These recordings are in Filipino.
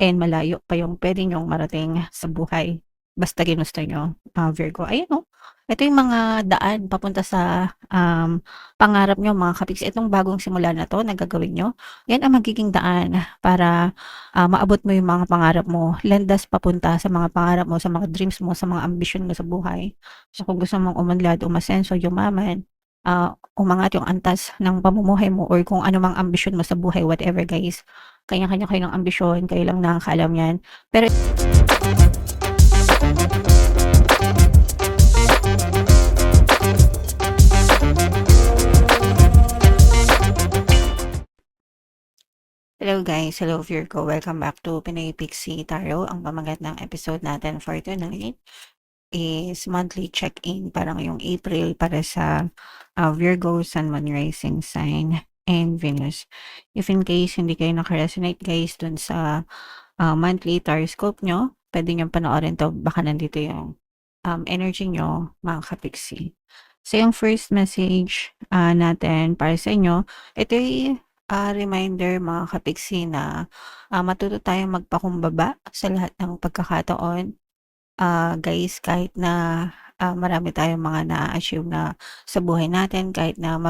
and malayo pa yung puwede niyong marating sa buhay, basta ginusto niyo, Virgo. Ayan 'no, ito yung mga daan papunta sa, pangarap niyo mga kapiks. Itong bagong simula na 'to na gagawin niyo, yan ang magiging daan para, maabot mo yung mga pangarap mo, landas papunta sa mga pangarap mo, sa mga dreams mo, sa mga ambisyon mo sa buhay. So kung gusto mong umunlad, umasenso, yumaman, umangat yung antas ng pamumuhay mo or kung ano mang ambisyon mo sa buhay, whatever guys. Kanya-kanya kayo ng ambisyon, kayo lang nakakaalam yan. Pero hello guys, hello Virgo, welcome back to Pinoy Pixie Tarot. Ang pamagat ng episode natin for tonight is monthly check-in para ngayong April para sa Virgo, Sun, Moon, Rising Sign, and Venus. If in case hindi kayo nakaresonate guys dun sa monthly horoscope nyo, pwede nyo panoorin to, baka nandito yung energy nyo mga kapiksi. So yung first message natin para sa inyo, ito ay reminder mga kapiksi na matuto tayong magpakumbaba sa lahat ng pagkakataon. Guys, kahit na marami tayong mga na-achieve na sa buhay natin, kahit na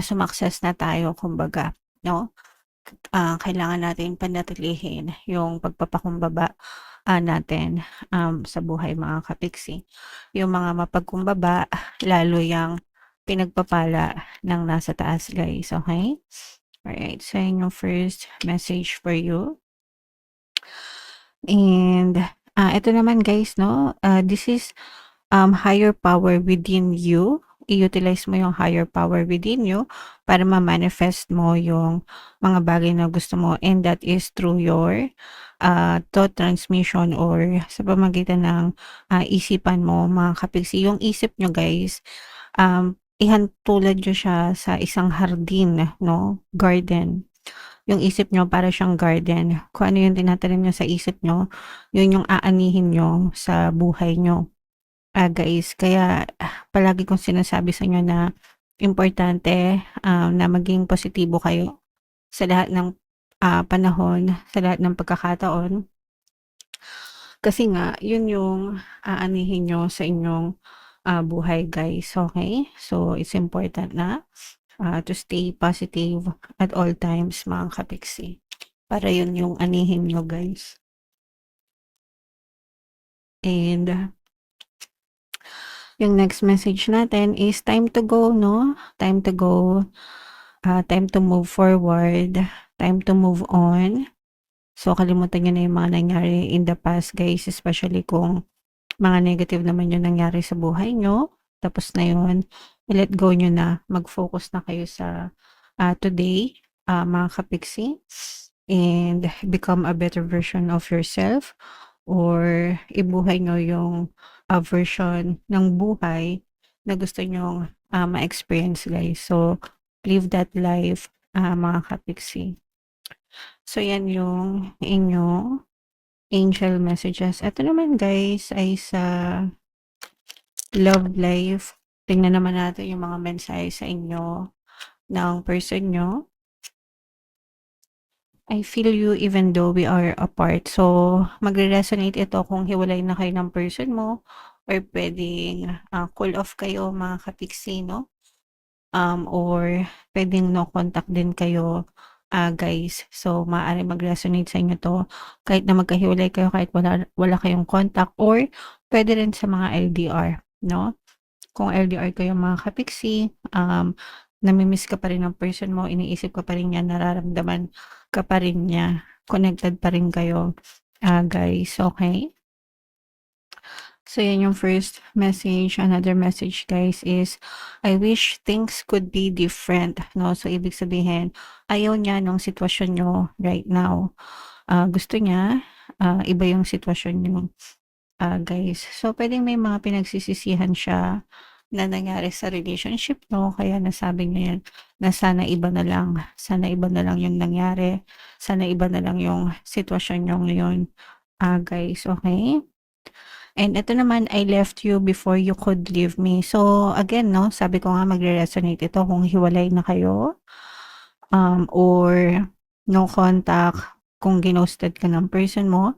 sumakses na tayo kumbaga, no? Kailangan natin panatilihin yung pagpapakumbaba natin sa buhay mga kapiksi. Yung mga mapagkumbaba, lalo yung pinagpapala ng nasa taas guys, okay? Alright, so yun yung first message for you. And ito naman guys, no? This is higher power within you. I-utilize mo yung higher power within you para ma-manifest mo yung mga bagay na gusto mo, and that is through your thought transmission or sa pamamagitan ng isipan mo mga kapiksi. Yung isip nyo guys, ihantulad nyo siya sa isang hardin, no? Garden. Yung isip nyo para siyang garden. Kung ano yung tinatanim nyo sa isip nyo, yun yung aanihin nyo sa buhay nyo. Guys, kaya palagi kong sinasabi sa inyo na importante na maging positibo kayo sa lahat ng panahon, sa lahat ng pagkakataon. Kasi nga, yun yung aanihin nyo sa inyong buhay guys, okay? So, it's important na to stay positive at all times mga kapiksi. Para yun yung anihin nyo guys. And yung next message natin is time to go, no? Time to go. Time to move forward. Time to move on. So, kalimutan nyo na yung mga nangyari in the past, guys. Especially kung mga negative naman yung nangyari sa buhay nyo. Tapos na yun, let go nyo na. Mag-focus na kayo sa today, mga kapiksi. And become a better version of yourself. Or ibuhay nyo yung version ng buhay na gusto nyong ma-experience guys. So, live that life mga kapiksi. So, yan yung inyong angel messages. Ito naman guys ay sa love life. Tingnan naman natin yung mga mensahe sa inyo ng person nyo. I feel you even though we are apart. So, magre-resonate ito kung hiwalay na kayo ng person mo or pwedeng cool off kayo mga kapiksi, no? Or pwedeng no contact din kayo, guys. So, maaari mag-resonate sa inyo to kahit na magkahiwalay kayo, kahit wala kayong contact, or pwede rin sa mga LDR, no? Kung LDR kayo mga kapiksi, namimiss ka pa rin ng person mo, iniisip ka pa rin niya, nararamdaman ka pa rin niya, connected pa rin kayo, guys, okay? So, yan yung first message. Another message, guys, is I wish things could be different, no? So, ibig sabihin, ayaw niya nung sitwasyon nyo right now. Gusto niya, iba yung sitwasyon nyo, guys. So, pwedeng may mga pinagsisisihan siya na nangyari sa relationship no, kaya nasabi niya yan na sana iba na lang yung nangyari, sana iba na lang yung sitwasyon nyo ngayon, guys, okay? And ito naman, I left you before you could leave me. So, again, no, sabi ko nga magre-resonate ito kung hiwalay na kayo, or no contact, kung ginosted ka ng person mo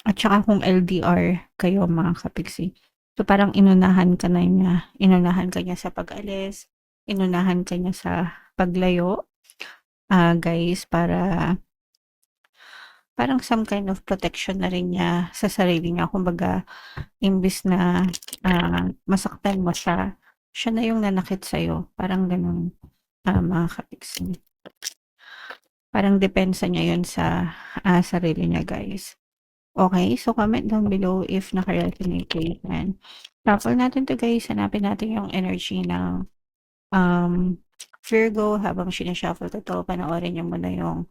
at saka kung LDR kayo mga kapiksi. So parang inunahan ka niya sa pag-alis, inunahan ka niya sa paglayo, guys, para parang some kind of protection na rin niya sa sarili niya. Kumbaga, imbis na masaktan mo siya, siya na yung nanakit sa'yo. Parang ganun, mga kapiksi. Parang depensa niya yun sa sarili niya, guys. Okay, so comment down below if naka-resonate kayo yan. Shuffle natin to, guys. Hanapin natin yung energy ng Virgo. Habang sinashuffle ko to, panoorin niyo muna yung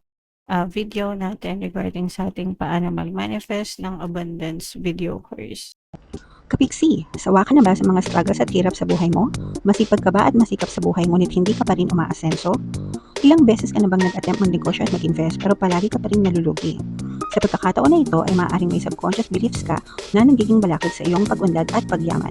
video natin regarding sa ating paano mag-manifest ng abundance video course. Kapiksi, sawa ka na ba sa mga struggles at hirap sa buhay mo? Masipag ka ba at masikap sa buhay ngunit hindi ka pa rin umaasenso? Ilang beses ka na bang nag-attempt mag-negosyo at mag-invest pero palagi ka pa rin nalulugi? Sa pagkakataon na ito ay maaaring may subconscious beliefs ka na nagiging balakid sa iyong pag-unlad at pagyaman.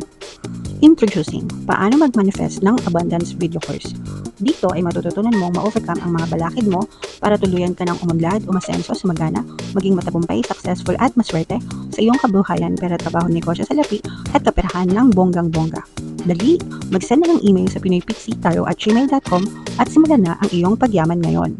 Introducing, paano mag-manifest ng abundance video course. Dito ay matututunan mong ma-overcome ang mga balakid mo para tuluyan ka ng umunlad, umasenso, sumagana, maging matagumpay, successful at maswerte sa iyong kabuhayan, pera, trabaho, negosyo, salapi at kaperahan ng bonggang-bongga. Dali, mag-send na ng email sa pinoypixie@gmail.com at simulan na ang iyong pagyaman ngayon.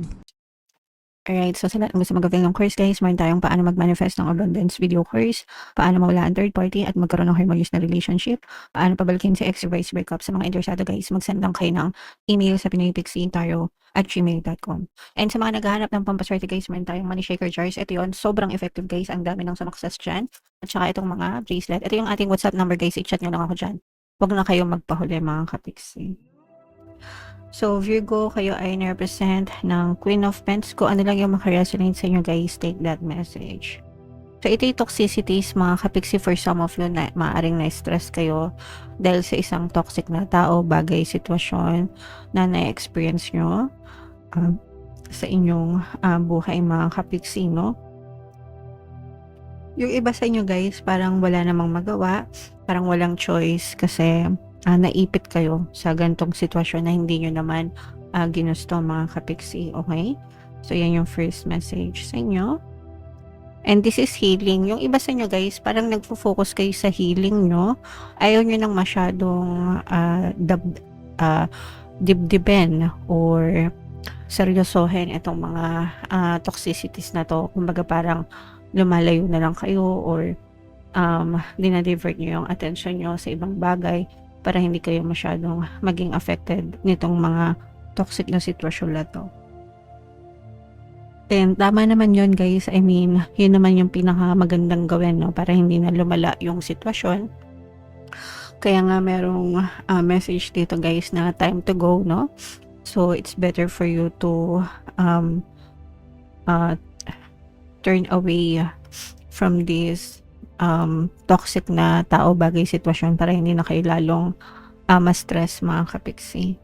Alright, so sa lahat ng gusto mag-avail ng course, guys, meron tayong paano mag-manifest ng abundance video course, paano mawala ang third party at magkaroon ng harmonious na relationship, paano pabalikin si ex vice breakup. Sa mga interesado, guys, mag-send lang kayo ng email sa pinoypixie@gmail.com. And sa mga naghahanap ng pampaswerte, guys, meron tayong money shaker jars. Ito yun, sobrang effective, guys. Ang dami ng sumakses dyan. At saka itong mga bracelet. Ito yung ating WhatsApp number, guys. I-chat nyo lang ako dyan. Huwag na kayo magpahuli, mga kapiksi. So, Virgo, kayo ay na-represent ng Queen of Pentacles. Kung ano lang yung makaresonate sa inyo, guys, take that message. So, ito yung toxicities, mga kapiksi, for some of you na maaaring na-stress kayo dahil sa isang toxic na tao, bagay, sitwasyon na na-experience nyo sa inyong buhay, mga kapiksi, no? Yung iba sa inyo, guys, parang wala namang magawa, parang walang choice kasi naipit kayo sa gantong sitwasyon na hindi nyo naman ginusto, mga kapiksi, okay? So, yan yung first message sa inyo. And this is healing. Yung iba sa inyo, guys, parang nagfo-focus kayo sa healing, no? Ayaw nyo nang masyadong dibdiben or seryosohin itong mga toxicities na to. Kumbaga parang lumalayo na lang kayo or dinadivert nyo yung attention nyo sa ibang bagay para hindi kayo masyadong maging affected nitong mga toxic na sitwasyon na to. And tama naman yun, guys. I mean, yun naman yung pinakamagandang gawin, no? Para hindi na lumala yung sitwasyon. Kaya nga merong message dito, guys, na time to go, no? So, it's better for you to turn away from this toxic na tao, bagay, sitwasyon para hindi na kayo lalong ma-stress, mga kapiksi.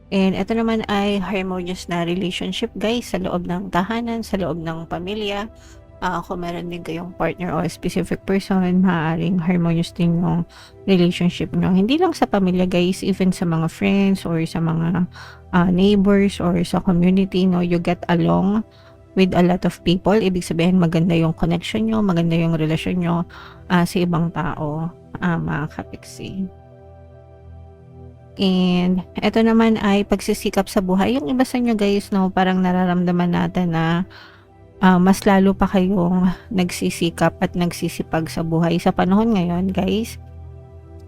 And ito naman ay harmonious na relationship, guys, sa loob ng tahanan, sa loob ng pamilya. Kung meron din kayong partner o specific person, maaaring harmonious din yung relationship nyo. Hindi lang sa pamilya, guys, even sa mga friends or sa mga neighbors or sa community, no, you get along with a lot of people. Ibig sabihin, maganda yung connection nyo, maganda yung relasyon nyo sa ibang tao, mga kapiksi. And ito naman ay pagsisikap sa buhay. Yung iba sa inyo, guys, no, parang nararamdaman natin na mas lalo pa kayong nagsisikap at nagsisipag sa buhay sa panahon ngayon, guys.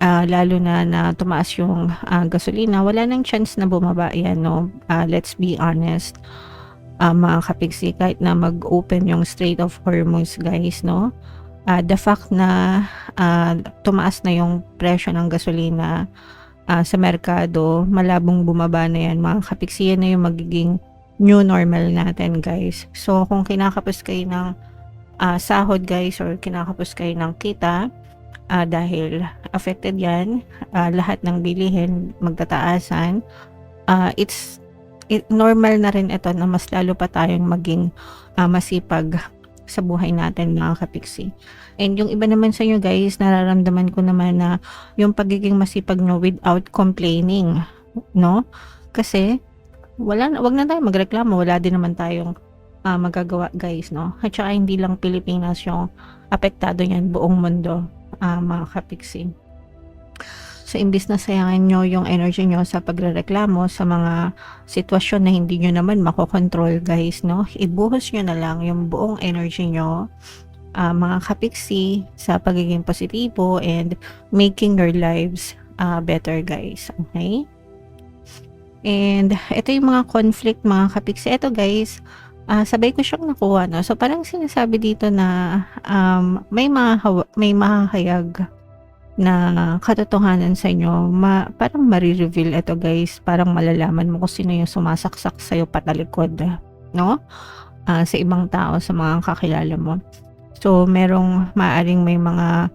Lalo na tumaas yung gasolina, wala nang chance na bumaba yan, no? Let's be honest, mga kapiksi, kahit na mag-open yung Strait of Hormuz, guys, no? The fact na tumaas na yung presyo ng gasolina sa merkado, malabong bumaba na yan, mga kapiksi. Yan na yung magiging new normal natin, guys. So, kung kinakapos kayo ng sahod, guys, or kinakapos kayo ng kita, dahil affected yan, lahat ng bilihin magtataasan, normal na rin ito na mas lalo pa tayong maging masipag sa buhay natin, mga kapiksi. And yung iba naman sa inyo, guys, nararamdaman ko naman na yung pagiging masipag nyo without complaining, no? Kasi wag na tayo magreklamo, wala din naman tayong magagawa guys, no? At saka hindi lang Pilipinas yung apektado niyan, buong mundo, mga kapiksi. So, imbis na sayangin nyo yung energy nyo sa pagrereklamo sa mga sitwasyon na hindi nyo naman makokontrol guys, no? Ibuhos nyo na lang yung buong energy nyo, mga kapiksi, sa pagiging positibo and making your lives better guys, okay? And ito yung mga conflict mga kapiksi. Ito guys, sabay ko siyang nakuha, no? So, parang sinasabi dito na may mahahayag na katotohanan sa inyo, parang mare-reveal ito guys, parang malalaman mo kung sino yung sumasaksak sa'yo patalikod, no? Sa ibang tao, sa mga kakilala mo. So, maaring may mga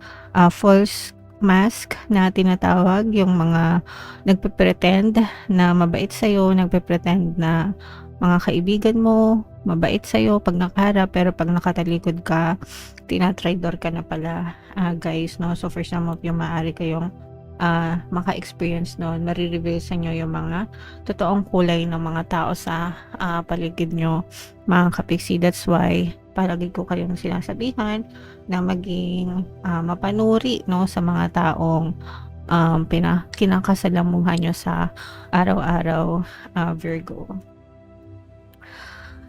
false mask na tinatawag, yung mga nagpe-pretend na mabait sa'yo, nagpe-pretend na mga kaibigan mo, mabait sa'yo pag nakaharap, pero pag nakatalikod ka, tinatraidor ka na pala, guys, no? So, for some of you, maaari kayong maka-experience noon, marireveal sa inyo yung mga totoong kulay ng mga tao sa paligid nyo, mga kapiksi. That's why, palagi ko kayong sinasabihan na maging mapanuri, no, sa mga taong kinakasalamuhan nyo sa araw-araw, Virgo.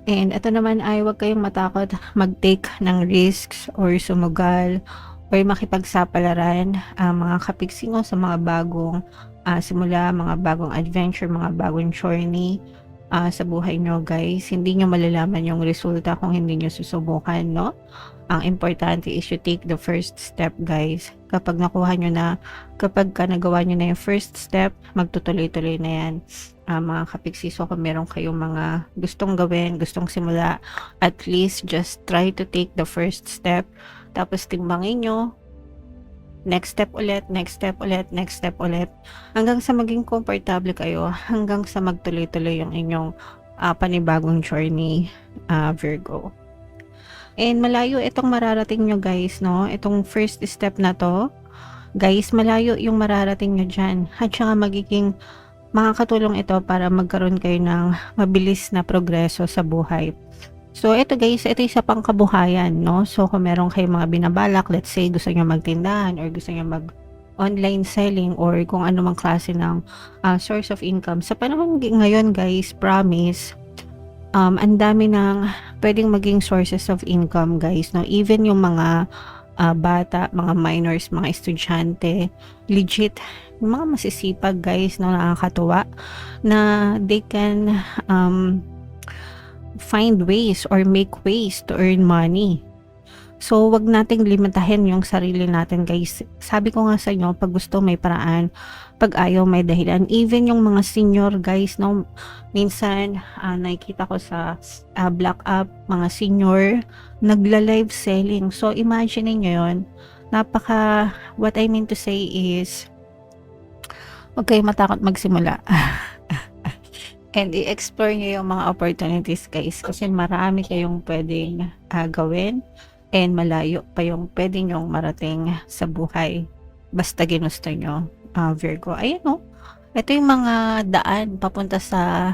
And ito naman ay huwag kayong matakot mag-take ng risks or sumugal or makipagsapalaran, mga kapiksingo, sa mga bagong simula, mga bagong adventure, mga bagong journey sa buhay nyo guys. Hindi nyo malalaman yung resulta kung hindi nyo susubukan, no? Ang importante is you take the first step guys. Kapag nakuha nyo na, kapag nagawa nyo na yung first step, magtutuloy-tuloy na yan, mga kapiksi. So, kung meron kayong mga gustong gawin, gustong simula, at least just try to take the first step. Tapos timbangin nyo, next step ulit, next step ulit, next step ulit, hanggang sa maging komportable kayo, hanggang sa magtuloy-tuloy yung inyong panibagong journey, Virgo. And malayo itong mararating nyo guys, no? Itong first step na to, guys, malayo yung mararating nyo dyan. At saka makakatulong ito para magkaroon kayo ng mabilis na progreso sa buhay. So, ito guys, ito isa pang kabuhayan, no? So, kung meron kayong mga binabalak, let's say gusto nyo magtindahan or gusto nyo mag-online selling or kung ano mang klase ng source of income. Sa panahon ngayon guys, promise, ang dami ng pwedeng maging sources of income guys, no? Even yung mga bata, mga minors, mga estudyante, legit, yung mga masisipag guys, no, nakakatuwa na they can find ways or make ways to earn money. So, wag nating limitahin yung sarili natin guys. Sabi ko nga sa inyo, pag gusto may paraan, pag ayaw may dahilan. Even yung mga senior guys, no, minsan nakikita ko sa Black App, mga senior nagla-live selling. So, imagine niyo yun. What I mean to say is, huwag kayo matakot magsimula. And i-explore nyo yung mga opportunities guys, kasi marami kayong pwedeng gawin and malayo pa yung pwede nyong marating sa buhay basta ginusto nyo, Virgo. Ayan, no? Ito yung mga daan papunta sa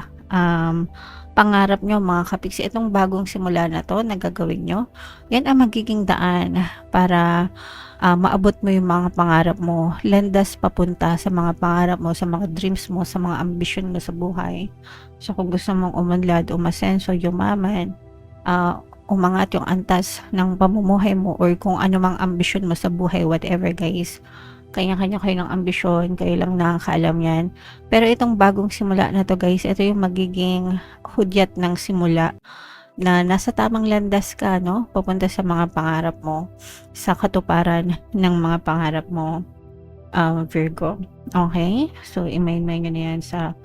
pangarap nyo mga kapiksi. Itong bagong simula na to na gagawin nyo, yan ang magiging daan para maabot mo yung mga pangarap mo, landas papunta sa mga pangarap mo, sa mga dreams mo, sa mga ambisyon mo sa buhay. So, kung gusto mong umunlad, umasenso, yumaman, umangat yung antas ng pamumuhay mo, or kung ano mang ambisyon mo sa buhay, whatever guys, kanya-kanya kayo ng ambisyon, kayo lang nakakaalam yan. Pero itong bagong simula na to guys, ito yung magiging hudyat ng simula na nasa tamang landas ka, no? Papunta sa mga pangarap mo, sa katuparan ng mga pangarap mo, Virgo. Okay? So, i-main-main nyo na yan sa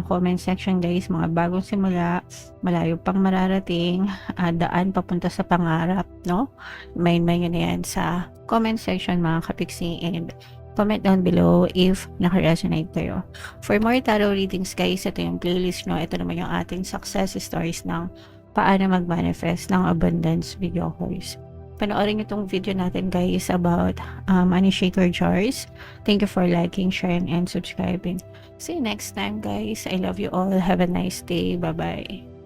comment section guys. Mga bagong simula, malayo pang mararating, daan papunta sa pangarap, no? I-main-main nyo na yan sa comment section mga kapiksi, and comment down below if naka-resonate kayo. For more tarot readings guys, ito yung playlist nyo. Ito naman yung ating success stories ng paano mag-manifest ng abundance video course. Panoorin nyo itong video natin guys about money shaker jars. Thank you for liking, sharing, and subscribing. See you next time guys. I love you all. Have a nice day. Bye-bye.